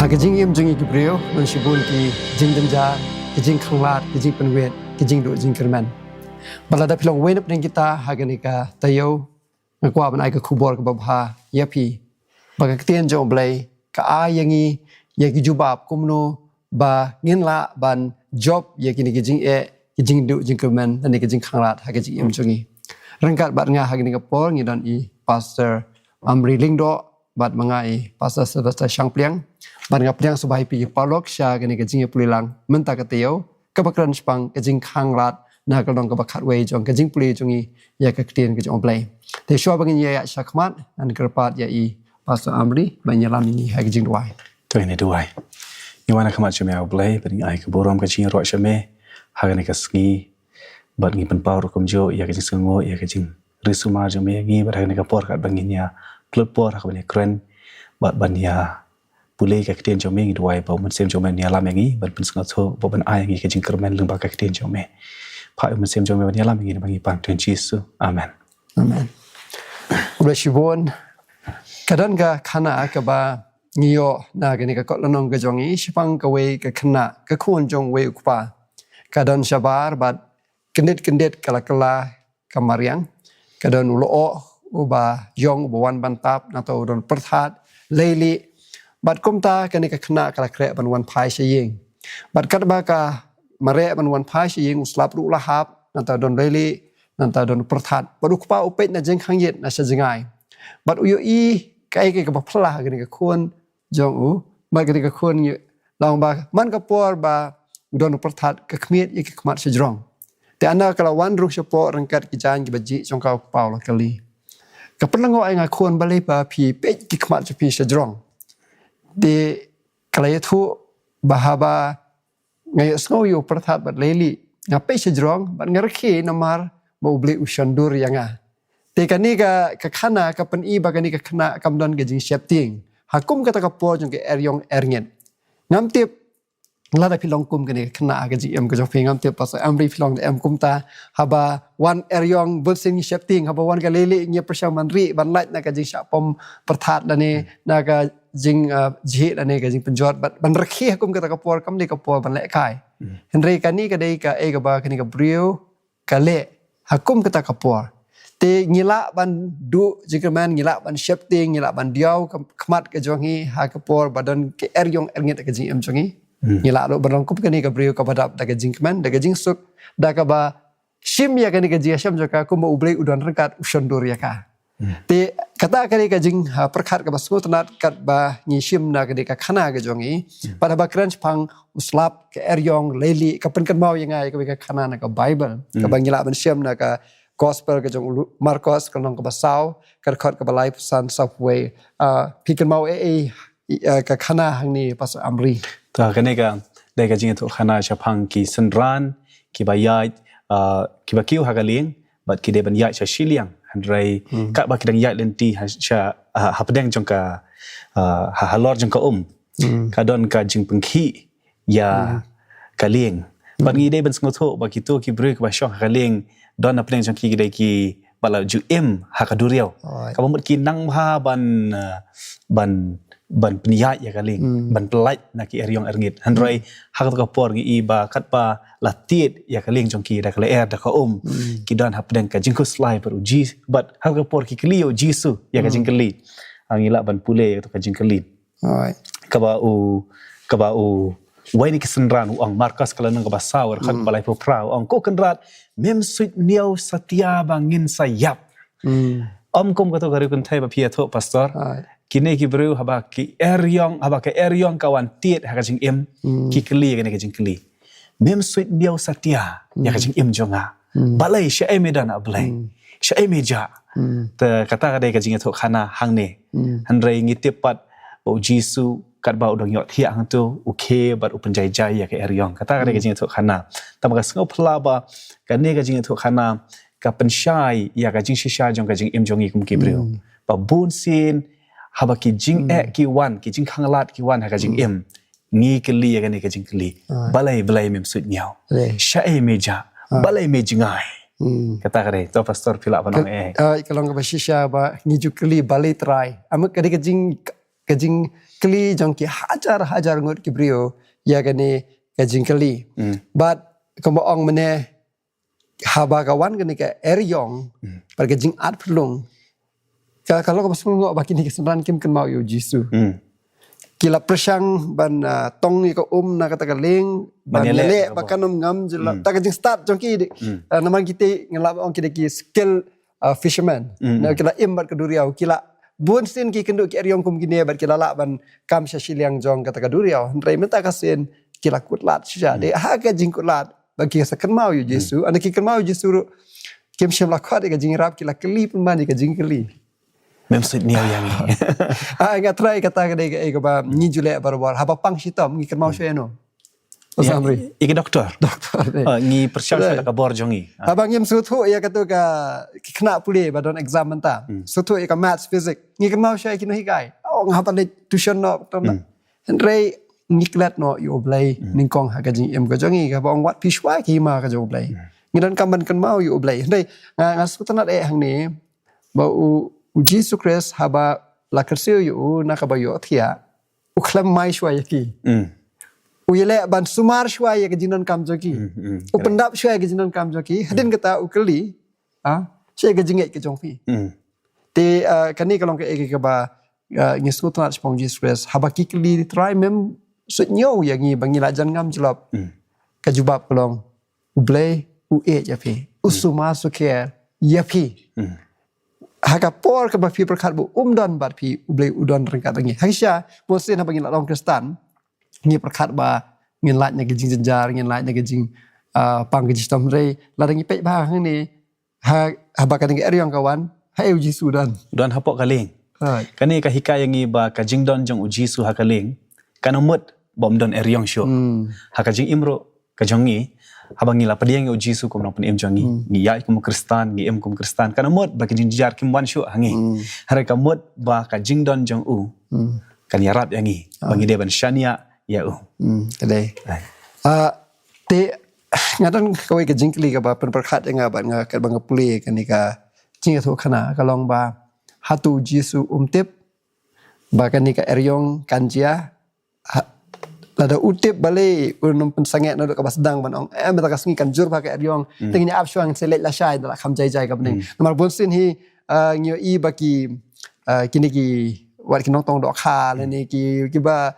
Kajing im jungi Gabriel non shibun ki jing denjar, kajing khanglat, kajing penwet, kajing do jing kerman. Balada pilong wen pning kita haganika tayo ngakwa ban ai ka khubor ka babha yapi. Baga ktien jo blai ka ayangi yaki jubab kumno ba nginla ban job yaki ni kajing kajing do jing kerman dan kajing khanglat hagajing im jungi. Rangkat bat nga haganika por ngidon I pastor Amri Lingdo bat mengai pastor Sylvester Shangpliang ban ngapliang subai pi palok sha gani kajing pulilang menta kateo kabakran spang kajing khanglat na kalong kabakhat wei jong kajing puli jongi ya ka ktien ka jong play te shwa bangin ya shakmat an kerpat ya I pastor Amri banyalam ini ha kajing duai to ini duai ni wana khamat chme au play ban ai ka borom kajing ro chme ha gani ka sngi bat ngi pen pau kum jo ya kajing sngo ya kajing risuma jome ngi ba gani ka por kat bangin ya plot por ha bani kren bat ban ya pulai ka ktien jome ngi duai ba mun sem jome ni alam ngi ban pen sngo tho ba ban ai ngi kajing kermen lung ba ka ktien jome pa mun sem jome ban alam ngi bangi pan tuan Yesus amen amen ulashibon kadan ga khana ka ba ngiyo na gani ka kotlonong ga jongi shipang ka wei ka khana ka khon jong wei ukpa kadan shabar bat kendet kala kamariang kadan ulo uba yong uban bantap nato don perthat leili bat kumta kani ka khna kala kre ban wan phai shaying bat kat ba ka mare ban wan phai shaying uslap ru lahap nato don leili nato don perthat baduk pa upet na jeng khang yet na sajingai bat uyo I kai ka ba phla kani ka khon jong u ba kani ka khon long ba man ka por ba don perthat ka khmiet ik khmat sajrong te ana kala wan ru shapo rangkat ki jan ki baji jong ka pau la kali ka penango ai nga khon balai pa phi pe ki khmat chu phi sajrong de kala yathu bahaba ngai sngo yu perthat bat leili nga pe sajrong bat ngarkhi namar ba ubli ushandur yanga te kani ka khana ka pen I ba kani ka khana kamdon ga jing shapting hakum kata ka po jong ke eryong erngen ngam tip lada pilong kum kani khana ga ji em ga jong ngam tip pas amri pilong em kumta haba wan eryong bulsing shapting haba wan ga leili nge persam manri ban lait na ga jing shapom perthat lane na ga jing ji lane ga jing penjot ban rakhi hakum kata ka por kam le ka por ban le kai henry kani ka dei ka e ga ba kani ka brio ka le hakum kata ka por te ngila ban du jikaman ngila ban shapting ngila ban diaw khmat ka jongi ha ka por badan ke eryong ernget ka jing em jongi ngila lo ban kup kani ka brio ka badap da ka jing kman da ka jing suk da ka ba shim ya kani ka ji sham joka ku mo ublei udon rangkat ushandur ya ka te kata kani ka jing perkhat ka basngo tanat kat ba ngi shim na kani ka khana ka jongi pada ba crunch pang uslap ke eryong leili ka pen kan mau yangai ka khana na ka bible ka ba ngila ban shim na ka gospel ka jong Marcos kanong ka basaw ka khot ka balai pusan subway pikan mau ka khana hangni pas amri ta kane ka dai ka jing to khana chapang ki sanran ki bayai ki bakiu hagaling bat ki de ban yai cha shiliang handrai ka ba kidang yai lenti ha hapdeng jong ka halor jong ka ka don ka jing pengki ya kaling bat ngi de ban sngoto ba ki to ki break ba shong hagaling don na pleng jong ki de ki bala ju em hakaduriau ka bomut ki nang ha ban pniya ya kaling ban pelai na ki eryong erngit handrai hak ka por gi ba kat pa latit ya kaling jong ki da kale da ka ki don hapdeng ka jingko slai per uji but hak ka por ki klio jisu ya ka jingkeli angila ban pule to ka jingkeli ka ba u wai ni kisenran uang markas kala nang ka basawer khat balai po prau ang ko kenrat mem suit niau satia bangin sayap kom ka to gari kun thai ba phia tho pastor kini ki bru haba ki eryong kawan tiet ha jing em ki kli ga ni jing kli mem suit niau satia ya jing em jonga balai sha e medan ablai sha e meja te kata ga dai ka jing tho khana hang ne hanrei ngi tipat bo jisu kat ba udang yot thia hang tu okay bat upen jai ya ke eryong kata ga dai ka jing tho khana tam ga sngo phla ba ka ne ga jing tho khana ka penshai ya ka jing shisha jong ka jing em jongi kum ki bru ba bun sin haba ki jing ki wan ki jing khanglat ki wan ha ka jing em ngi kli ya ka ne ka jing kli balai mem suit nyao sha e meja balai me jingai kata kare to pastor pila panong kalau nggak basisha ba ngi jukli balai try amak ka jing kajing keli jong ki hajar ngut ki brio ya gani kajing keli but kombo ong mene haba kawan gani ka eryong par kajing at pelung kalau ko pasung ngo baki ni kesenran kim kan mau yo jisu kila persang ban tong ni ko na kata kaling ban lele bakanum ngam jela ta kajing start jong ki naman kita ngelap ong ki skill fisherman na kila imbat keduriau kila bun sin ki kenduk ki eryong kum gini bat kila la ban kam syashiliang jong kata keduriau ndrai menta kasin kila kutlat sya de ha kajing kutlat bagi sakan mau yo jisu ana ki kan mau jisu kim syam lakhat ka jing rap kila keli pun mani ka jing keli mem sut niaw yang ni ingat try kata ka de ka ba ni jule barbar haba pang sitom ngi kan mau syeno Osamri iki doktor ngi persyal ka bor jongi abang yem sutu ya kata ka kena pulih badon exam menta sutu ka maths physics ngi kan mau shay kino hikai ngapa le tuition no tom Henry ngiklat no yo blai ningkong ha ka jing em ka jongi ka bong wat pishwa ki ma ka jo blai ngidan kamban kan mau yo blai Henry ngasut tanat hang ni ba Jesus Christ haba la kersil yo na ka ba yo thia uklam mai shwa yaki uyele ban sumar shwa ya kejinan kam joki upendap shwa ya kejinan kam joki hadin kata ukeli she ke jinget ke jongpi te kani kalong ke ba ngisut tanat spong Jesus Christ haba kikli try mem sutnyo ya ngi bangila jan ngam jelop ka jubab kalong ublay ya pi usuma suker ya pi haka por ka ba pi perkat bu umdon bat pi ublay udon rengkat ngi haisya bosen ha bangila long Kristen ngi perkat ba ngin lat nya gejing jenjar ngin lat nya gejing pang gejing tomre ladang ipek ba ni ha bakan ngi eryong kawan ha uji sudan don hapok kaling kani ka hikaya ngi ba ka jingdon jong uji su ha kaling kanamut bom don eryong sho ha ka jing imro ka jongi habang ngila padiang uji su kum nopun em jongi ngi ya kum kristan ngi em kum kristan kanamut ba gejing jar kim wan sho hangi hare kamut ba ka jingdon jong kan yarap yangi bangi de ban shania ya kadai te ngadan kawai ke jingkli ka ba perkat nga ba nga ka bang puli kan ni ka jing tho khana ka long ba hatu jisu umtip ba kan ni ka eryong kanjia lada utip bale unum pensanget na ka basdang ban ong meta kasngi kan jur ba ka eryong tingnya apswang selet la shai da kham jai ka bning nomor bonsin hi ngyo i ba ki kini ki wat ki nong tong dok kha le ni ki ba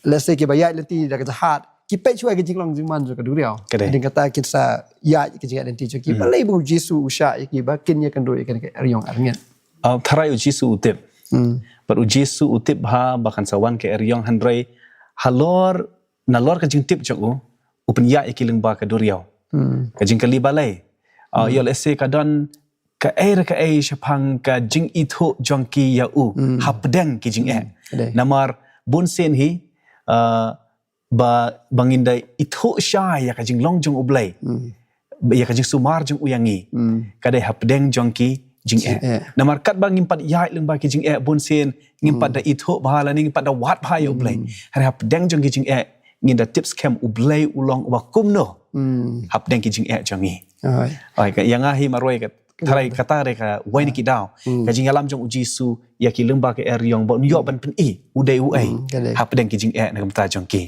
let's say ki bayat leti da ka jahat ki pe chua ki jinglong jingman jo ka duriao din kata kitsa ya ki jinga den ti jo ki balai bu jisu usha ki ba kin ya kan do kan ka eryong arngen tharai u jisu utip but u jisu utip ha bakan sawan ke eryong handrai halor nalor ka jing tip jo upen ya ki leng ba ka duriao ka jing kali balai yo let's say ka don ka shapang ka jing itho jongki ya hapdeng ki jing namar bun sen hi ba bangindai itho sha ya ka jing long jong ublai ya ka jing sumar jong uyangi kadai hapdeng jongki jing namar kat bang impat ya leng ba ki jing bun sen ngimpat da itho bahala ni ngimpat da wat pha ya ublai hari hapdeng jongki jing nginda tips kem ublai ulong wa kumno hapdeng ki jing jongi ai ka yang ahi maroi ka tharai kata reka wai ni ki daw ka jing alam jong uji su ya ki lemba ke eryong bon yo ban pen udai uai hapdeng ki jing na kamta jong ki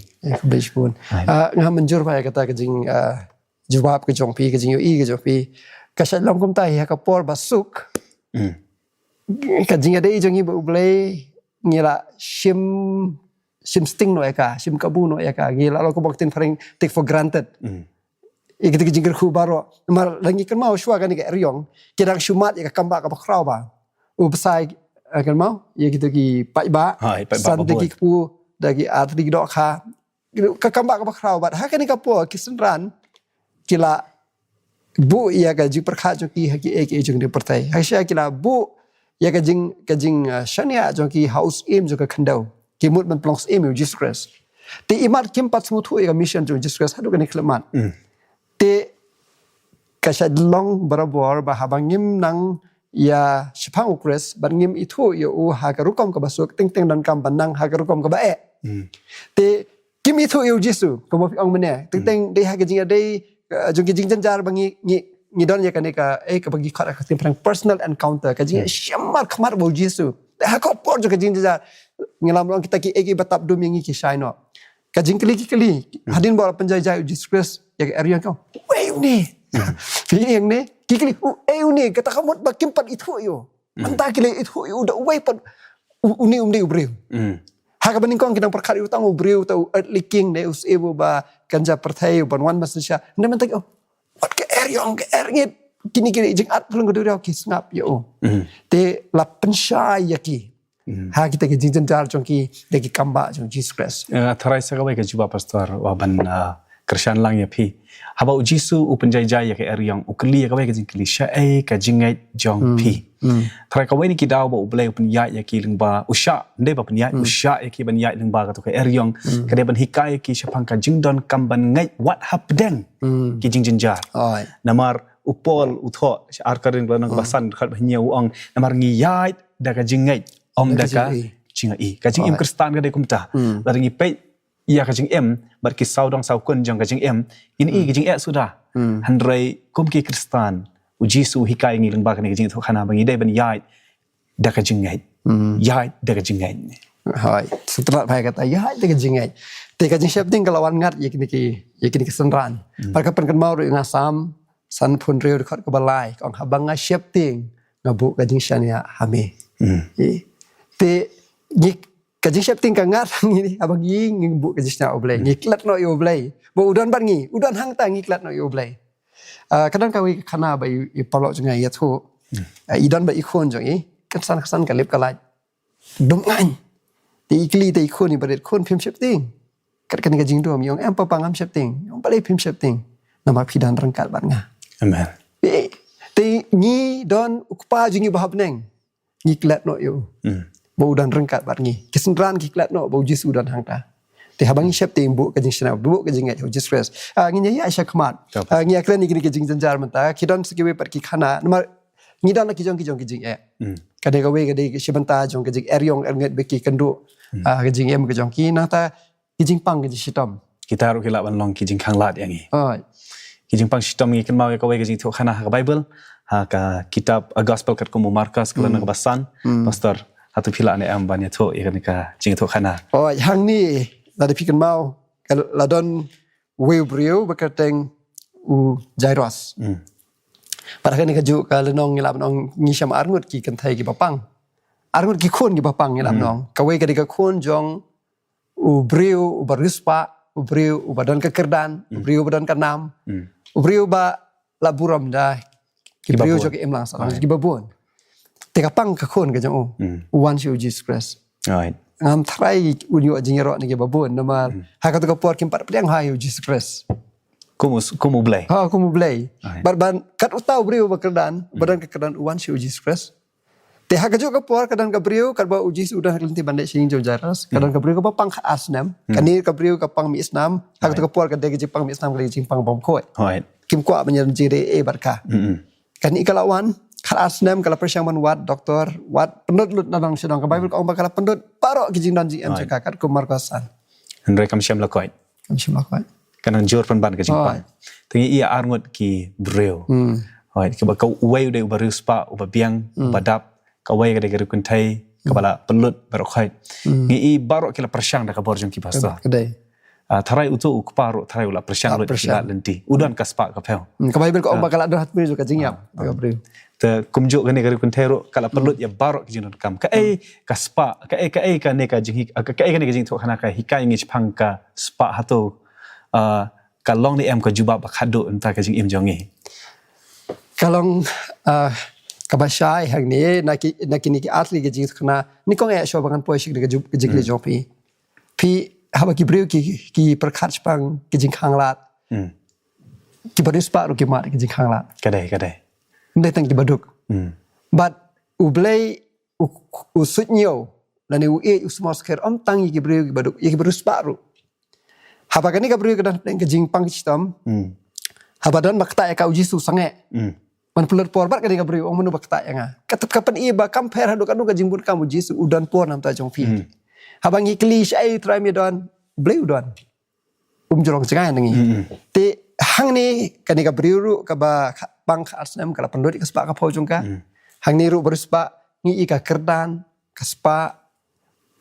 besh pun ngam menjur ba kata ka jing jawab ke jong pi ka jing yo ke jong pi ka sha long kum tai ha ka por basuk ka jing ada jong i bu blai ngila shim sting no eka shim kabu no eka ngila lo ko baktin faring take for granted ikiti jingir khu baro mar langi kan mau shwa kan ke eryong kidang shumat ya kamba ka bakrau ba upsai kan mau ya gitu ki pai ba san dagi ku dagi atri dok kha ka kamba ka bakrau ba ha kan ka po kisenran kila bu ya ga ji perkha jo ki ha ki ek jing de pertai ha sha kila bu ya ga jing shania jo ki house aim jo ka khandau ki mut man plongs aim Jesus Christ ti imat kim pat smu thu ya mission jo Jesus Christ hadu kan iklaman te kasha long barabor ba habangim nang ya shipang ukres bangim itu ya ha ka rukom ka basuk ting ting dan kam banang ha ka rukom ka ba te kim itu ya jisu ko mo ong mene ting ting de ha ka jinga de jong jing janjar bangi ni don ya kan ka ka bagi khara ka tim personal encounter ka jinga shamar khamar bo jisu ha ko por jo ka jing janjar ngelam orang kita ki egi batap dum yang ki shine no ka jingkli hadin bawa penjajah Jesus Christ ya area kau wei ni pilih yang ni kikli ni kata kamu bakim pat itu yo antah kili itu yo udah wei pat uni ubreu haka baning kong kidang perkara utang ubreu tau earthly king ne us ebo ba ganja perthai ban wan masnya ne mentak wat ke area ngit kini jing at pulung gede ki snap yo te la pensyai yaki ha kita ke jing jar jongki deki kamba jong Jesus Christ Tarai sakawai ke juba pastor waban Krishan lang ya pi haba ujisu upenjai-jai ya ke yang ukli ya kawai ke jing kli syai ke jingai jong pi tarai kawai ni kidau ba ublai upen ya ki lengba usha ndai ba pen ya usha ya ki ban ya lengba ka to ke yang ke ban hikai ki syapang ka jingdon kamban ngai what hapdeng ki jing jinjar namar upol utho arkarin glanang basan khat bhnya uang namar ngiyai da ka jingai om da ka jingai ka jing im kristan ka de kumta laringi pe ia kajing bar ki saudang saukun jang kajing ini kajing sudah handrai kum ki kristan ujisu hikai ngi lengba kan kajing thokana bangi dai ban yai da kajing ngai yai da kajing ngai hai setelah pai kata yai da kajing ngai te kajing syap ting kalawan ngat yakini ki senran par kapan kan mau ngasam san pun reu dekat ke balai kong habang syap ting ngabu kajing syania hame te ngik kajing syap ting kangat ngini abang nging bu kajing syap oblay ngiklat no yo oblay bo udan ban ngi udan hang ta ngiklat no yo oblay kadang kawi kana ba i polok jeng ya thu idan ba ikon jeng kesan kalip kalai dum ngan ti ikli ti ikon ni baret kon phim syap ting kat kan kajing dom yong pa pangam syap ting yong balai phim syap ting nama pidan rengkat ban nga amen ti ngi don ukpa jingi bahab neng ngiklat no yo bau dan rengkat bat ngi kesenran kiklat no bau jisu dan hangta te habang syap te bu kajing sana bu kajing ngai Jesus Christ ngi ya Aisyah khamat ngi aklan ni kajing janjar menta kidon sekiwe pat ki khana namar ngi dan ki jong kade gawe kade sibanta jong kajing eryong nget beki kendu kajing kajong ki nata kijing pang kajing sitom kita ru kilap ban long kijing khanglat yang ni kijing pang sitom ngi kan mau ka we kajing thokana ka Bible ha ka kitab gospel kat ko Markus kelana ka basan pastor atau pila ane banyak tu ikan ka jing tu khana yang ni dari pikan mau ladon webrio bekateng Jairus pada kan kaju ka lenong ngilap nong ngisham arngut ki kan thai ki bapang arngut ki khon ki bapang ngilap nong kawe ka dika khon jong brio baruspa brio badan kekerdan brio badan kanam brio ba laburam dah ki brio jok emlang sa ki babon teka pang kakon ka jang one show Jesus Christ right ngam try unyo jingero ni ke babon nama ha ka to por kim pat pliang ha Jesus Christ kumu blay kumu blay ban kat utau brio badan kekerdan one show Jesus Christ te ha ka jo ka por kadang ka brio kat ba uji sudah kelenti bandai sing jo jaras kadang ka brio ka pang asnam kani ka brio ka pang mi isnam ha ka to ka por ka de jing pang mi isnam ka jing pang bom khoi right kim kwa banyan jire barka kani kalawan asnam kala persyaman wat doktor wat pendut nanang sedang ke Bible ka ong bakala pendut parok kijing dan jing cakakat ku markasan Hendrai kam syam lakoi kanang jor pan ban ka jing pang tingi ia arngut ki breu right ke ba ka uwei de barus pa uba biang badap ka wei ka de kun thai ka bala pelut barok khai ngi i barok kila persyang da ka borjong ki pastor kedai tarai utu ukparo tarai ula persyang lut kila lenti udan kaspa ka peu ka Bible ka ong bakala dah hatmi ka jing yap ka breu te kumjuk gani gari kun tero kala perlut ya barok kijin kam ka kaspa ka ne ka jing ka ne ka jing thok hana ka hikai ngi phang ka spa hato ka long ni ka juba ba khado enta ka jing jongi kalong ka basai hang ni nakini ki atli ka jing khana ni kong sho bangan poisik ka jing le jopi pi haba ki breu ki perkhat pang ki jing khanglat ki badus pa ru ki mat ki jing khanglat kadai ndai tang ki baduk but ublay usutnyo lani u small scare tang ki breu ki baduk ki badus pa ru haba kani ka breu ka dan ki jing pang sistem haba dan bakta ka uji su sange man pulut por bat kani ka breu ong menu bakta nga katap kapan i ba compare hadu kanu ka jing bun kam uji su udan por nam ta jong fi haba ngi klish ai try me don bleu don jorong cengai nangi te hang ni kani ka breu ka ba bang asnam kala pendodi ka spa ka pojong ka hang ni ru beruspa ngi ka kerdan ka spa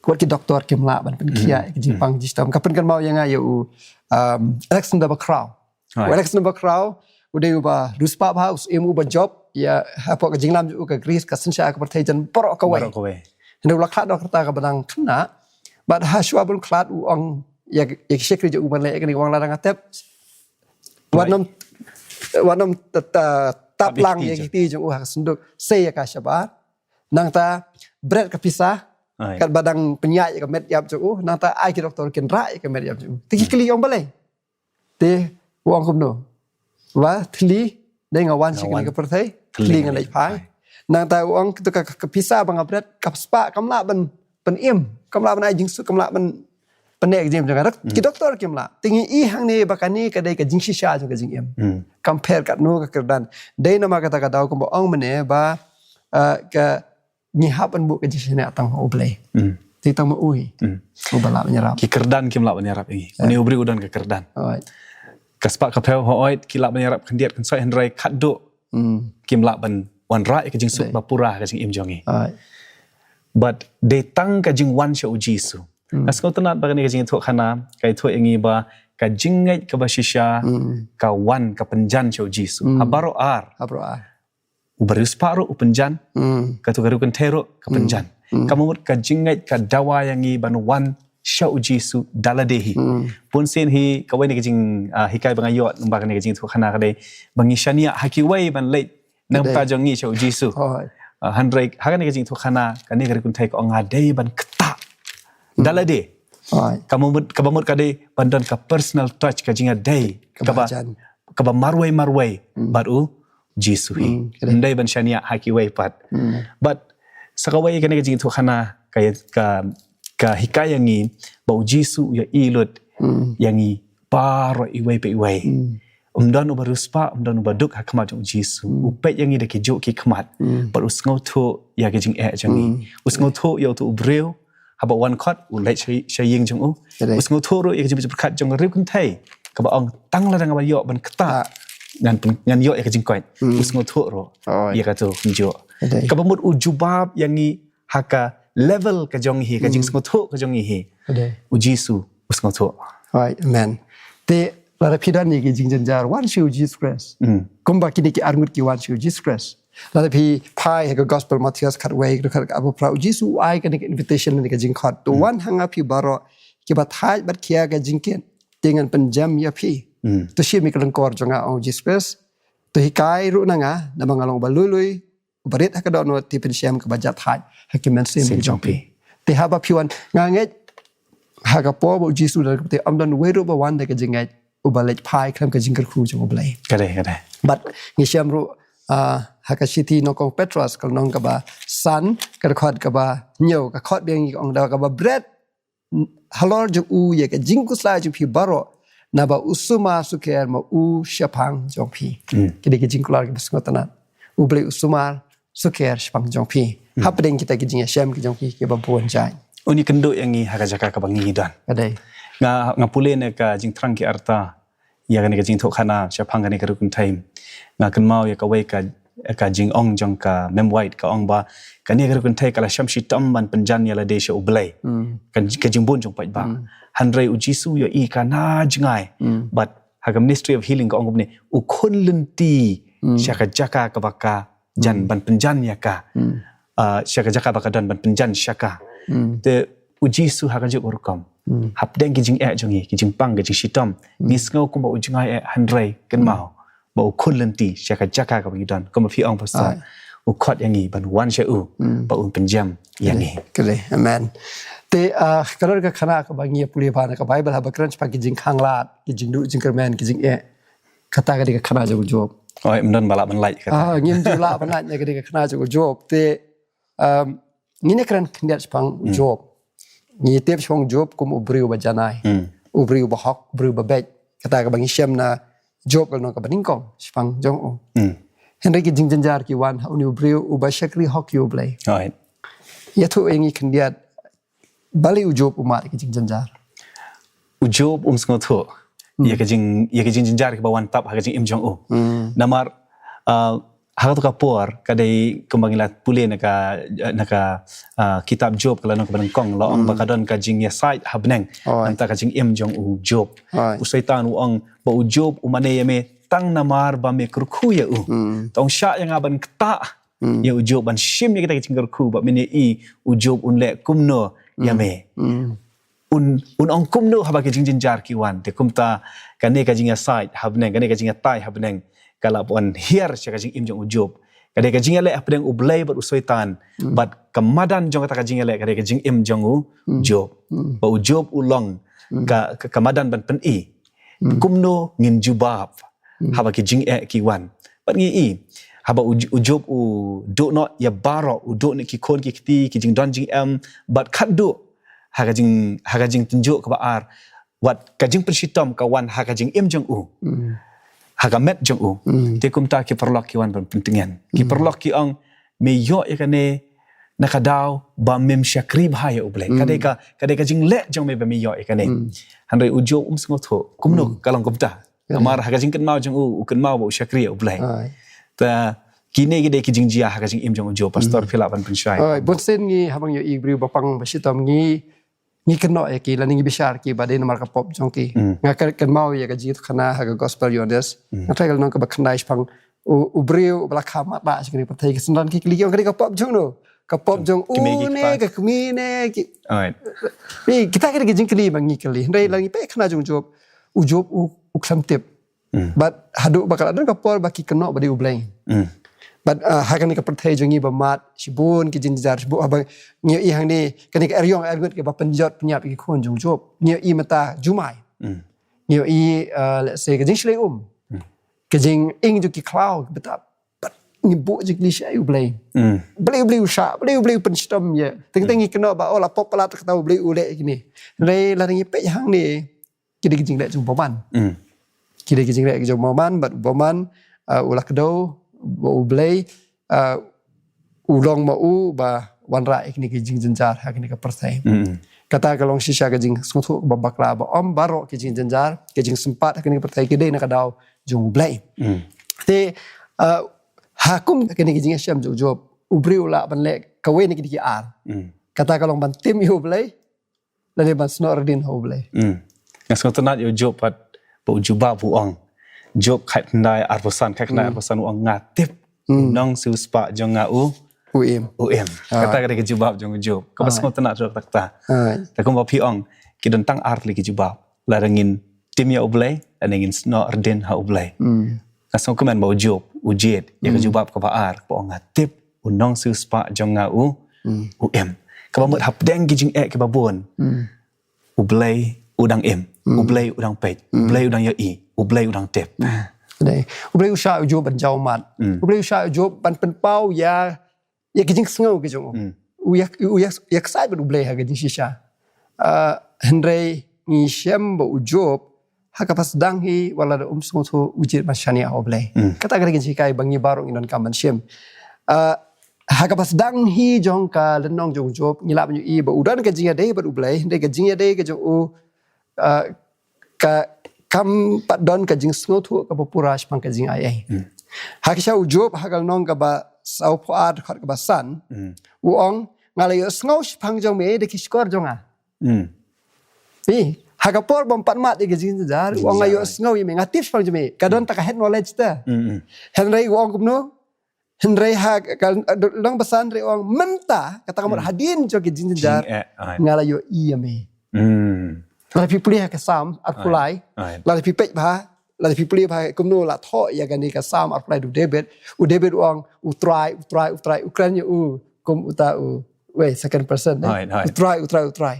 kuat ki doktor kimla ban pen kia ki jipang jistam kapan kan mau yang ayu Alexander Bakrau Alexander Bakrau udah ubah ruspa house emu ubah job ya apa ke jinglam ju ke Greece ka sensya ka partai jan porok ka wai hendak ulah khat dokter ka badang kena bad haswa bul khat u ong ya sekri ju ban le kan wang ladang atep wanam tap lang ya kiti ju ha sunduk se ya ka syabat nang ta bread ka pisah kat badang penyai ka met yap ju nang ta ai ki doktor ken rai ka met yap ju ti kli ong balai te wang kum no và thili đây ngà wan sih ni kepertai thili ngan dai pai nang ta uang tu ka pisa bang abret ka spa kamla ban im kamla ban ai jing su kamla ban panek jim jang rak ki doktor kimla tingi i hang ni bakani ka dai ka jing shisha jang ka jing im compare kat no ka kerdan dai nama kata ka dau ko ong mene ba ka ni hapan bu ka jing na tang oblay ti tang mo ui ubala menyerap ki kerdan kimla menyerap ini ni ubri udan ke kerdan kaspak kapel hoit kilap menyerap kendiat kan sai hendrai khaddo kimla ban wan rai ka jing suk bapura ka jing im jongi but they tang ka jing wan sha ujisu asko tanat ba ka jing tho khana kai tho engi ba ka jing ngai ka ba shisha ka wan ka penjan sha ujisu habaro ar ubarus paru upenjan ka tu garu kan tero ka penjan kamut ka jing ngai ka dawa yangi ban wan sya ujisu daladehi pun sen hi kawai ni kajing hikai bangayot numba ni kajing tu khana kadai bangi shania hakiwai ban late nang ta jongi sya ujisu handrai hakan ni kajing tu khana kani gari kun thai ko nga dei ban kta dalade kamut kadai bandan ka personal touch kajing dei kaba marwai baru jisu hi ndai ban shania hakiwai pat but sakawai kani kajing tu khana kaya ka hikaya ngi bau jisu ya ilut yangi paro iwai pe iwai umdan ubaruspa umdan ubaduk hakmat jisu upet yangi de kijo ki khmat par usngau tho ya ke jing jangi usngau tho ya tu ubreu haba wan khot u lai shaying jong usngau tho ro ya ke jing berkat jong rip kun thai ka ba ong tang la dang ba yo ban kta ngan yo ya ke jing koi usngau tho ro ya ka tu jo ka ba mut ujubab yangi haka level ka jong hi ka jing skotho ka jong hi ujisu uskotho right amen te la pidan ni ki jing janjar wan shi Jesus Christ kumba kini ki arngut ki wan shi Jesus Christ la pi pai ha gospel Matthias khatway ka abu pra ujisu ai ka ni invitation ni ka jing khat to wan hanga pi baro ki ba thai bat khia ka jing ken dengan penjam ya pi to shi mi kan kor jonga o Jesus Christ to hikai ru nanga na mangalong balului barit ha ka do no ti pen siam ka bajat thai hakimen sim jongpi te haba piwan nganget haga po bo jisu da te amdan weru ba wan de ka jingai ubalej pai kram ka jingkar khu jong oblai kade but ngi siam ru haka city no kong Petros kal nong ka ba san ka khot ka ba nyo ka khot beng ong da ka ba bread halor ju u ye ka jingku sla ju pi baro na ba usuma suker ma u shapang jongpi kide ki jingkular ki besngotana ublai usuma suker shapang jongpi hapdeng kita ki jinga syam ki jongpi ki ba buan jai oni kendo yang ngi haga jaka ka bangi dan adai nga pule ne ka jing trang ki arta ya ka ni ka jing tho khana shapang ka ni ka rukun time nga kan mau ya ka wei ka jing ong jong ka mem white ka ong ba ka ni ka rukun thai kala sham shi tam ban panjan ya la de sha ublai kan ka jing bon jong pai ba handrai ujisu ya i ka na jingai but haga ministry of healing ka ong ne u khon lenti shaka jaka ka baka jan ban penjan ya ka syaka jaka baka dan ban penjan syaka te uji su ha kanjuk urukam hap deng ki jing jongi ki jing pang ki jing shitam ni sngo ko ba ujingai handrai kan mau ba khun lenti syaka jaka ka bi dan ko ma phi ong pasal u khot yangi ban wan sha u ba un penjam yangi kale amen te kalar ka khana ka bangi puli ba ka bible ha ba kran pa ki jing khanglat ki jing du jing kermen ki jing kata ka di ka khana jo job oi mdan bala ban lai kata ngim ju la ban lai ka di ka khana jo job te ni ne kran khndiat pang job ni tep chong job kum ubriu ba janai ubriu ba hok ubriu ba bet kata ka bangi syam na job kal no ka baning kong pang jong o henry ki jing janjar ki wan uni ubriu uba shakri hok yu blai oi ya thu engi khndiat bali job umat ki jing janjar job sngo tho ya ka jing janjar ki ba wan tap ha ka jing im jong o namar hak tu kapor kadai kembangilat pulih naka kitab Job kalau nak benengkong lo ang bakadon kajing ya side habneng anta kajing im jong u Job usaitan uang ba u Job umane yame tang namar ba me kurku ya tong sya yang aban keta ya u Job ban shim ya kita kajing kurku ba mene u Job unle kumno yame un ong kumno haba kajing jinjar kiwan te kumta kane kajing ya side habneng kane kajing ya tai habneng kalau pun hier saya kajing im jong Job kadai kajing ele apa yang ublay ber usaitan bat kamadan jong kata kajing ele kadai kajing im jong Job ba Job ulong kamadan ban pen kumno ngin jubab haba kajing kiwan bat ngi haba Job do no ya baro do ni ki kon ki kiti kajing don jing em bat khat do hagajing tunjuk ke baar wat kajing pershitam kawan hagajing im jong hagamet jong te kumta ki perlok ki wan pentingan ki perlok ki ang meyo ya kane nakadaw ba mem syakri bahaya ublek kadai ka jing le jong me ba meyo ya kane hanrei ujo sngotho kumno kalong kumta amar hagajing ken mau jong ken mau ba syakri ublek ta kini gede ki jing jia hagajing im jong ujo pastor philap ban pensyai bon sen ngi habang yo ibri bapang basitam ngi keno ya ki laning besar ki badai nomor ka pop jong ki ngakal kan mau ya gaji khana ha gospel yones ngatai kal nong ka bakhnai pang ubriu belakama ba sikni pathai ki sendan ki kli ka pop jong no ka pop jong ne ka kmi ne ki ni kita ka jing kli bang ngi kli ndai langi pe khana jong job u kham tip but hadu bakal adan ka por baki keno badai ubleng but hakan ni ka perthai jongi ba mat sibun ki jinjar sibu abang ngi i hang ni kani ka eryong ergut ke ba penjot penyap ki khon jong job ngi i mata jumai ngi i let's say ka jing shlei ka jing ing ju ki cloud betap but ngi bu je li shai blai blai usha blai penstom ye teng ngi kena ba ola pop pala tak tahu blai ule gini rei la ngi pe hang ni ki jing le jong boman ki jing le jong boman but boman ulah kedo ublay ulong mau ba wanra ikni ki jing jenjar hakni ka perthai kata kalong shisha ka jing sungthu ba bakla ba om baro ki jing jenjar ki jing sempat hakni ka perthai ki dei na ka daw jung ublay te hakum hakni ki jing syam job ubri ula ban le ka we ni ki ar kata kalong ban tim yu ublay la ban snordin ublay ngas ngotonat yo Job pat ba ujuba buang Job khat ndai arposan uang ngatip nong su spa jong ngau uim kata kare ke jubab jong Job ka bas ngotna jok takta ta kum ba pi ong ki don tang ar li ke jubab la rangin tim ya ublay aningin sno arden ha ublay kasong kemen ba Job ujet ya ke jubab ka ba ar po ngatip unong su spa jong ngau uim ka ba mut hap deng ki jing ke ba bon ublay udang im ublay udang pej ublay udang ya ublay udang tep đây ublay usha ujo ban jau mat ublay usha ujo ban pen pau ya kijing sngo ke jong yak sai ban ublay ha kijing shisha hendrei ni shem ba ujo ha ka pas dang hi wala da sngo tho ujit mashani a ublay kata ga kijing kai bangi barong inon kaman shem ha ka pas dang hi jong ka lenong jong job ngilap nyu i ba udan ka jinga dei ba ublay dei ka jinga dei ka jong ka kam pat don ka jing sngo thu ka popura spang ka jing ai ha kisha ujob ha gal nong ka ba sau phoad khat ka ba san uong ngalai sngo spang jong me de ki skor jong a ni ha ka por bom pat mat de ka jing jar uong ayo sngo me ngatif spang jong me ka don ta ka head knowledge ta henrei uong kumno henrei ha ka long basan rei uong menta kata kamot hadin jo ki jing jar ngalai yo i me la pi puli ha ka sam at pulai la pi pej ba la pi puli ba kumno la tho ya gani ka sam at pulai du debit uang utrai ukran yu kum uta we second person utrai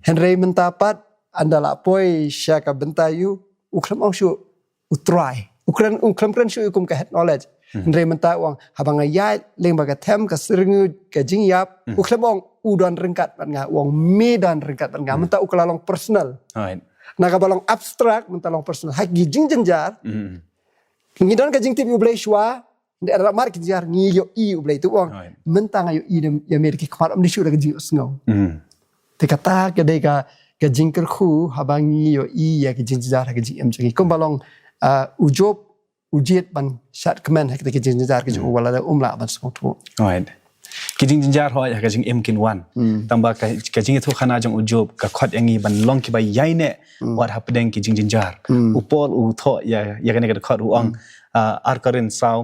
henry mentapat anda la poi sya ka bentayu ukram ong syu utrai ukram kran syu kum ka head knowledge henry menta uang habang ayat leng ba ka tem ka seringu ka jingyap ukram ong udon rengkat ban nga uang medan rengkat ban nga menta ukalalong personal naga balong abstrak menta long personal hak gijing jenjar ngidon ka jing tip ublay shwa de ara mar kijar ngi yo i ublay tu uang menta nga yo i ya merki kmar am dishu daga jing sngo te kata ke de ka jing ker khu habang ngi yo i ya ki jing jar ka jing am jing kom balong ujob ujiat ban syat kemen kita ke jing jar ke wala da umla ban semua tu right ki jing jinjar ho ya ka jing em kin wan tamba ka jing thu khana jong ujob ka khot yangi ban long ki bai yai ne wat hapdeng ki jing jinjar upol u tho ya ka ne ka khot u ong ar karin saw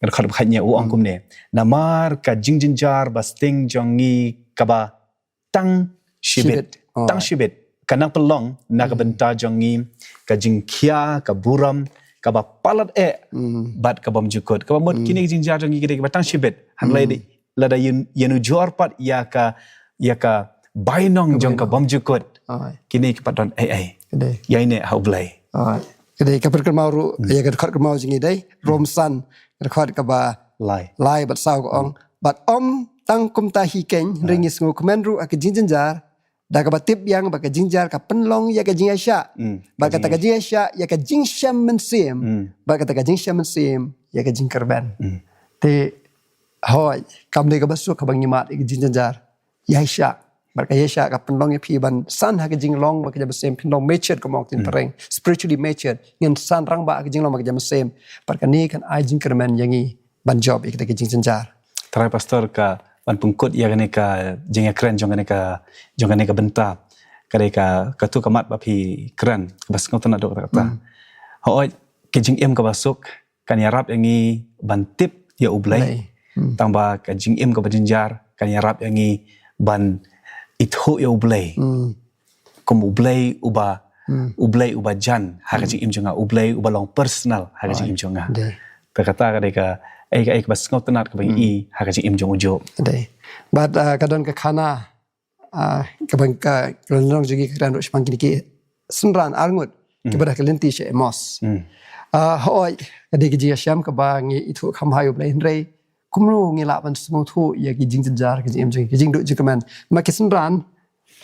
ka khot khanya u ong kum ne namar ka jing jinjar basting jongi ka ba tang shibet kanang pelong na ka benta jongi ka jing khia ka buram ka ba palat bat ka bom jukut ka mot kini jinjar jongi gede ka batang shibet han lai lada yenu jor pat ya ka bainong jong ka bom jukut kini ka paton ai ya ini hau blai gede ka perkemau ru ya ka khot kemau jingi dai romsan ka khot ka ba lai bat saw ko ong bat tang kum ta hi ken ringis ngo kemen ru ak jinjar da ka batip yang ba ka jinjar ka penlong ya ka jing asya ba ka ta ka jing asya ya ka jing syam mensim ba ka ta ka jing syam mensim ya ka jing kerban te hoy kam de ka basu ka bang nyimat ka jing jinjar ya asya ba ka asya ka penlong ya pi ban san ha ka jing long ba ka basem penlong matured ka mok tin pereng spiritually matured ngin san rang ba ka jing long ba ka basem par ka ni kan ai jing kerban yangi ban job ka ta ka jing jinjar try pastor ka pan pungkut ya gane ka jeng keren jong gane ka benta kare ka tu kamat ba phi keren bas ngau tana dok kata hoi ke jing em ka basuk kan yarap yangi ban tip ya ublai tamba ka jing em ka bajinjar kan yarap yangi ban itho ya ublai kum ublai uba jan ha ka jing em jonga ublai uba long personal ha ka jing em jonga kata kare ka ai bas ngau tana ka bai i ha ka jing em jong ujo dai bat kadon ka khana ka bang ka renong jugi kran ro spang kini sunran arngut ke bada kelenti she mos hoi ade ki ji syam ka bangi itu kham hayu blai rei kumru ngi la ban smo thu ya ki jing jar ki em jing ki jing do jikaman ma ki sunran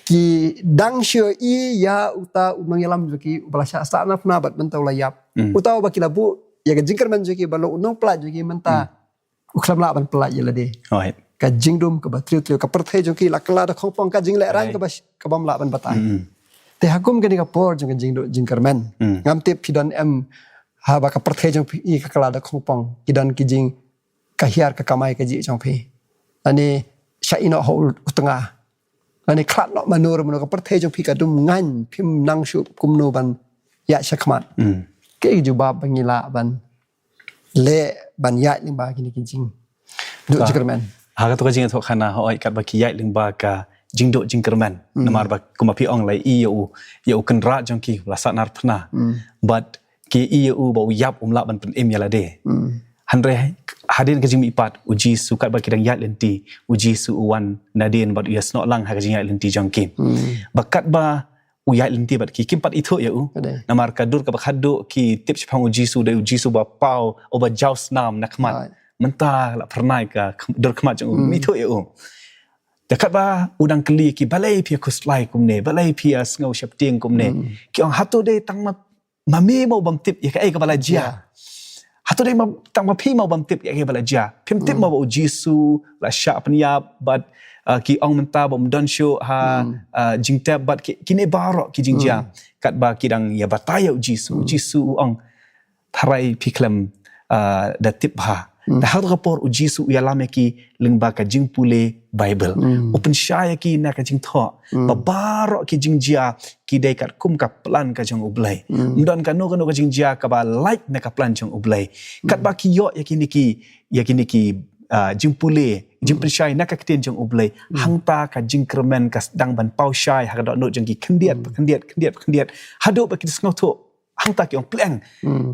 ki dang syo I ya uta umang yalam juki balasha sa na bat mentau layap uta ba ki labu ya ka jing kerman juki balo unong plat juki menta uklam la ban plat yela de ka jingdum ka batriu ka perthai joki la kala da khopong ka jing le ran ka bam la ban batai te hakum ka ni ka por jong jingdo jingkermen ngam te pidon em ha ba ka perthai jong I ka kala da khopong kidan ki jing ka hiar ka kamai ka ji jong phi ani sha ino ho utanga ani klat no manur mano ka perthai jong phi ka dum ngan phim nang shu kumno ban ya shakmat ke ju ba bangila ban le ban ya ling ba kini ki jing do jingkermen ha ka to jing tho khana hoi kat ba ki yai ling ba ka jing do jing kerman namar ba kuma pi ong lai I ya u kan ra jong ki la sa nar phna but ki I u ba yap la ban pen em yala de han re hadin ka jing mi pat uji su kat ba ki dang yat lenti uji su wan nadin ba yes no lang ha ka jing yat lenti jong ki ba kat ba u yat lenti ba ki kim pat itho ya u namar ka dur ka ba khadu ki tip chpang uji su de uji su ba pau o ba jaus nam nakmat mentah la pernah ka dur khamat jong mi tho ya u dekat ba udang keli ki balai pia kuslai kumne balai pia ngau shapting kumne ki ong hatu de tang ma me mau bam tip ya ka ai ka bala jia hatu de ma tang ma phi mau bam tip ya ka bala jia phim tip ma ba jisu la sha pania but ki ong menta bom don show ha jing tab but ki ne baro ki jing jia kat ba ki dang ya bataya jisu ong tharai phi klem da tip ha da har rapor ujisu ya lameki lingba ka jing pule bible open shaya ki na ka jing tho babaro ki jing jia ki dai kat kum ka plan ka jong ublai mdon ka no ka jing jia ka ba like na ka plan jong ublai kat ba ki yo ya ki jing pule jing pen shai na ka kten jong ublai hangta ka jing kermen ka dang ban pau shai ha ka do jong ki khendiat hado ba ki sngo tho hangta ki ong pleng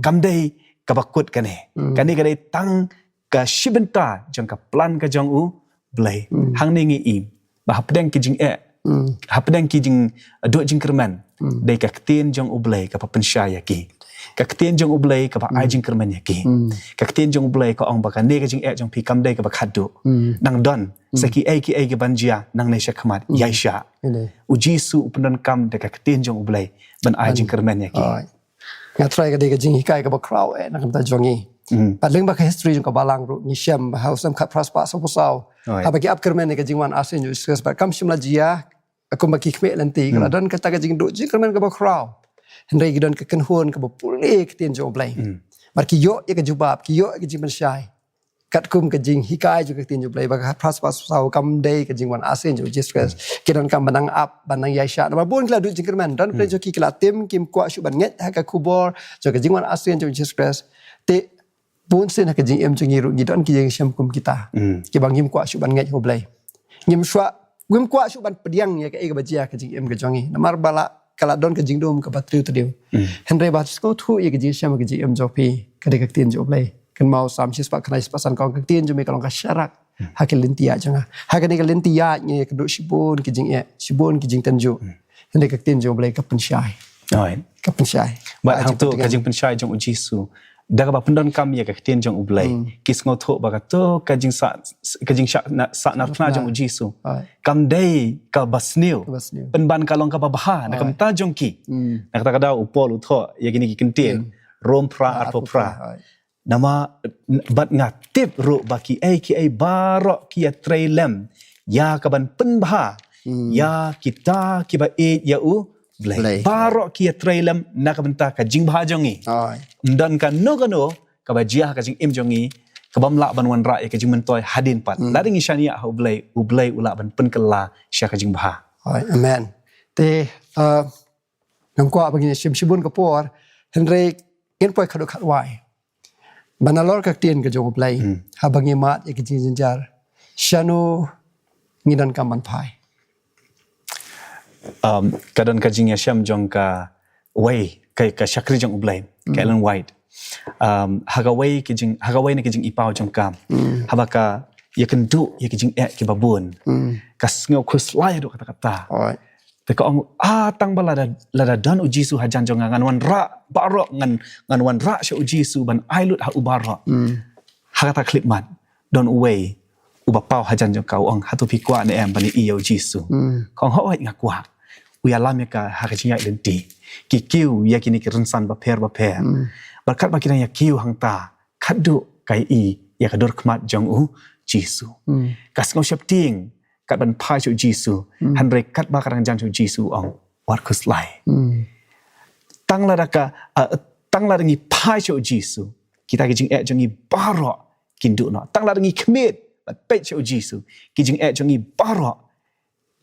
kam dai kabakut kane kani kane tang ka shibenta jong ka plan ka jong u blai hang ne ngi I ba hapdeng ki jing hapdeng ki jing do jing kerman dai ka kten jong u blai ka papen shaya ki ka kten jong u blai ka ba ai jing kerman ya ki ka kten jong u blai ka ong ba ka ne ka jing jong pi kam dai ka ba khadu nang don saki ai ki banjia nang ne sha khamat yaisha uji su upnon kam de ka kten jong u blai ban ai jing kerman ya ki nga try ka de ka jing hikai ka ba kraw na kam ta jongi padling ba ka history jong ka balang ru ni syam how some khat prospa so pusau ha ba ki up kermen ka jing wan asen ju kam shimla jia aku ba ki khme lanti ka don ka ta ka jing do jing kermen ka ba kraw Henry gidon ke kenhun ke bapule ke tin jo blai mar ki yo ye ke jubab ki yo ke jing pensyai kat kum ke jing hikai jo ke tin jo blai bag pras pas sau kam day ke jing wan asen jo Jesus kidon kam banang up banang yaisha na bun kla du jingkerman dan pre jo ki kla tim kim kwa shu ban nget ha ka kubor jo ke jing wan asen jo Jesus te bun sen ha ke jing em jo ngiru gidon ki jing syam kum kita ki bang him kwa shu ban nget ho blai ngim shwa Gum kwa shu ban pediang ya ke bajia ke jing em ke jongi namar bala kala don ke jing dom ke batriu tu diu Henry bat sko thu ye ke jing syam ke jing em jopi ke de ke tin jo blai kan mau sam sis pak kanai pasan kong ke tin jo me kalong ka syarak ha ke lentia jonga ha ke ne ke lentia nye ke do shibun ke jing tanju Henry ke tin jo blai ke pensyai ke pensyai ba hang tu ke jing pensyai jong Jisu daga ba pendon kam ya ke tin jong ublai kis ngo tho ba ka to ke jing sha na thna jong Jisu kam dei ka basniu penban kalong ka babaha na kam ta jong ki na kata kada upol utho ya gini ki kentin rom pra arpo pra nama bat ngatip ro baki ki barok ki trailem ya ka ban penbha ya kita ki ba ya u blai barok ki trailem na ka benta ka jing bha jongi dan ka no ka ba jia ka jing im jongi ka bam la ban wan ra ka jing mentoi hadin pat la ding shania ha ublai ula ban pen kala sya ka jing bha amen te ngam kwa bagi shibun ka por Henry in poi khadu khat wai banalor ka tien ka jong ublai ha bangi mat ye ka jing jinjar shanu ngidan kam ban phai kadon ka jing ya syam jong ka wei ka syakri jong ublai ka Ellen White haga wei ne ki jing ipau jong kam habaka ya kendu ya ki jing ki babun ka sngo khus lai do kata te ko tang bala da dan Jisu hajan jong ngan wan ra barok ngan wan ra sha Jisu ban ailut ha ubara hakata klip mat don wei ubapau hajan jong kau ong hatu pikwa ne em bani iyo Jisu kong ho ngakwa uya lam ka hakachinya identi ki kiu ya kini ki rensan ba per berkat bakina ya kiu hangta khadu kai ya kador khmat jong Jisu kas ngau shap ting kat ban phai chu Jisu hanre kat ba karang jang chu Jisu ong wat khus lai tang la ngi phai chu Jisu kita ki jing jong i baro kindu no tang la ngi khmet bat pe chu Jisu ki jing jong i baro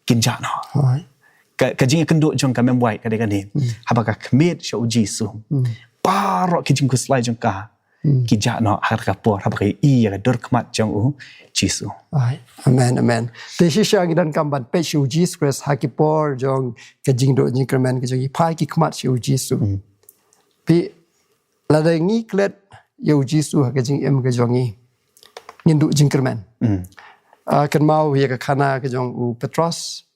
kinja no ka jing kendo jong ka mem white ka de ka ni habaka khmet chu Jisu baro ki jing khus lai jong ka ki ja no har ka por habaka ya ka dor khmat jong Jisu amen te shi sha gidan kam ban pe chu Jesus Christ ha ki por jong ka jing do jing kerman ka jong i phai ki khmat chu Jisu pi la de ngi klet yo Jisu ha ka jing em ka jong i ngin du jing kerman kan mau ya ka khana ka jong u Petros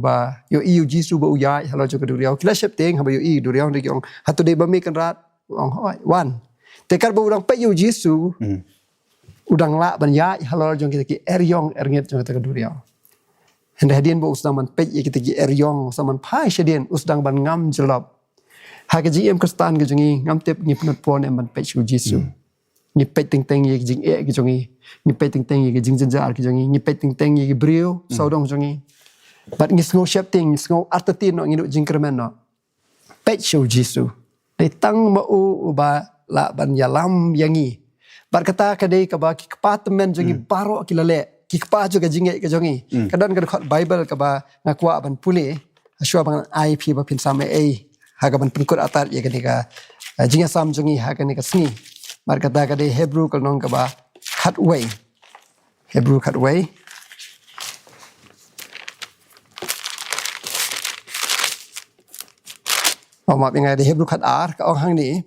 ba yo Jisu ba u ya halo jo ka du riau kila shep teng ha ba yo du riau de yong ha to de ba mi kan rat ong hoi wan te kar ba udang pe yo Jisu udang la ban ya halo jong kita ki eryong nget jong ta ka du riau hende hadien bo usdang man pe kita ki eryong saman phai shedien usdang ban ngam jelop ha ka ji em kristan ka jong i ngam tep ngi pnot pon em ban pe yo Jisu ni pe ting ye jing ki jong i ni pe ting ye jing jar ki jong i ni pe ting ye brio saudong jong i but ngi sngo shep ting sngo artatin no ngi do jing kerman no pe yo Jisu dei tang ma u ba la ban yalam yangi bar kata ka dei ka ba ki apartment jong i baro ki lale ki pa jo ka jinge ka jong i kadon ka khot bible ka ba ngakwa ban pule ashwa bang IP ba pin sam ha ka ban pinkut atar ye ka ni ka jinga sam jong i ha ka ni ka sni bar kata ka dei Hebrew ka nong ka ba Hebrew cut way maaf yang ada Hebrew kat ar ka ong hang ni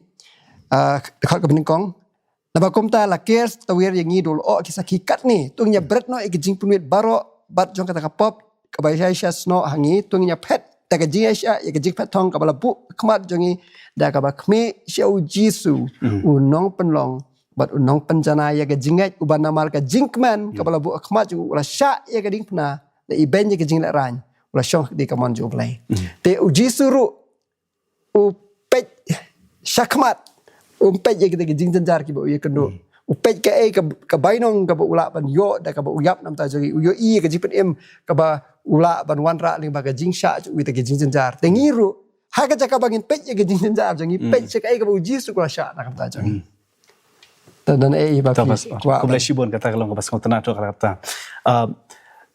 dekat ke bening kong na ba kom ta la kers tawir yang ngidul kisah kikat ni tung nya bret no e jing punwit baro bat jong kata ka pop ka ba sha sno hangi tung nya pet ta ka jing sha ye ka jing pet thong ka bala bu khmat jongi da ka ba khme shau Jisu u nong penlong bat u nong penjana ye ka jingat u ban namal ka jingkman ka bala bu khmat ju ula sha ye ka ding pna le i ben ye ka jing la ran ula shong di ka mon ju play te u Jisu ru upet syakmat umpet ye kita jing janjar ki bo ye kendo upet ka ka bainong ka bo ula ban yo da ka bo uyap nam ta jagi yo ka jipen em ka ba ula ban wan ra ling ba ka jing sha ju ta jing janjar te ngiru Haka cakap bangin pet ya gejing jenjar jangi pet cakap ke uji sukrasya nak kata jangi. Dan iba Tapas kumlai shibon kata kalau ngebas ngotana tu kata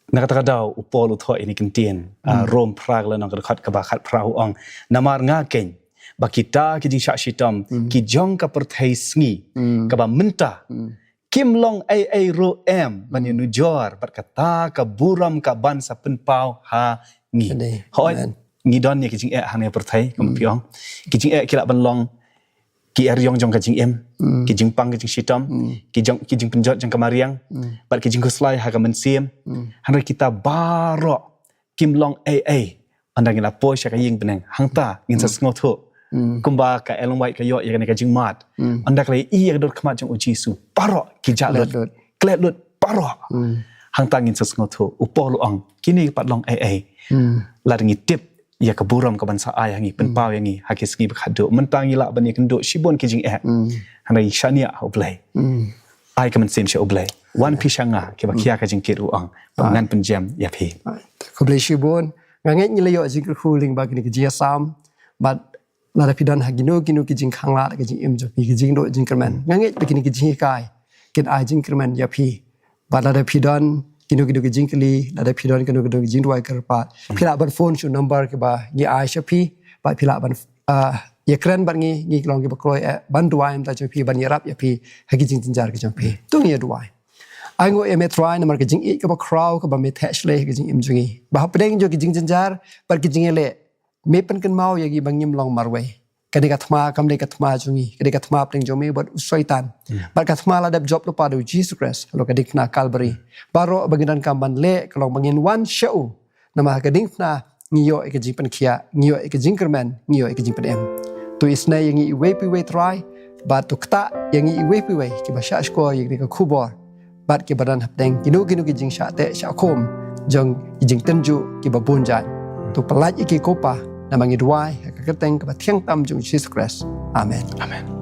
nak kata kadau upol utho ini kentien rom prag lan nang dekat kebakat perahu ong namar ngaken bakita kijing syak shitam kijong ka perthai sngi ka ba menta kim long ai ro em ban nujor bat kata ka buram ka ban sa penpau ha ngi hoi ngi don ni kijing hang ne perthai kam piong kijing kila ban long ki yong jong kijing em kijing pang kijing shitam kijing penjot jang kamariang bat kijing kuslai ha ka mensiem han kita baro kim long ai andang ila po sya ka ying beneng hangta ngin sa sngoto kumba ka elong white ka yo ya ka jing mat andak le i ka dot khamat jong uji su baro ki jalot klet lut baro hangta ngin sa sngoto upolo ang kini pat long ai la ngi tip ya keburam ke bansa ayah ngi penpau yang ngi hakis ngi bekhado mentangi la bani kenduk shibon kijing hanai syania oblai ai ke mensim sya oblai wan pishanga ke bakia ka jing kiru ang pengan penjam ya phi ko blai shibon nganget ni layo jing khuling bagi ni kijia sam but la pidan hagino gino kijing khangla kijing im jo kijing do jing kerman nganget bagi ni kijing kai kin ai jing kerman ya phi but la pidan kino kijing kali ada pidon kino kijing dua kerpat pila ban phone show number ke ba ni Aisha pi ba pila ban ya keren ban ni long ke bakloi ban dua em ta pi ban yarap ya pi hagi jing jinjar ke pi tu ni dua ai ngo em try number ke jing ke ba crowd ke ba me touch le ke jing im jungi ba pedeng jo ke jing jinjar par ke jing le me pen kan mau ya gi bang nyim long marwai kadai kathma kam le kathma jungi kadai kathma peng jo me buat syaitan bar kathma la dap job lu padu Jesus Christ lo kadai kena Calvary baro bagian kamban le kalau bangin one show nama kading na ngiyo ke jing pen kia ngiyo ke jing kerman ngiyo ke jing pen em tu isna yang i we try but tu kta yang i we ke ba sha sko yang ke kubor bat ke badan hapdeng kinu ke jing sha te sha khom jong jing tenju ke ba bunjat tu pelaj ke kopa namanya dua, keteng kepada tiang tam jung Jesus Christ. Amen. Amen.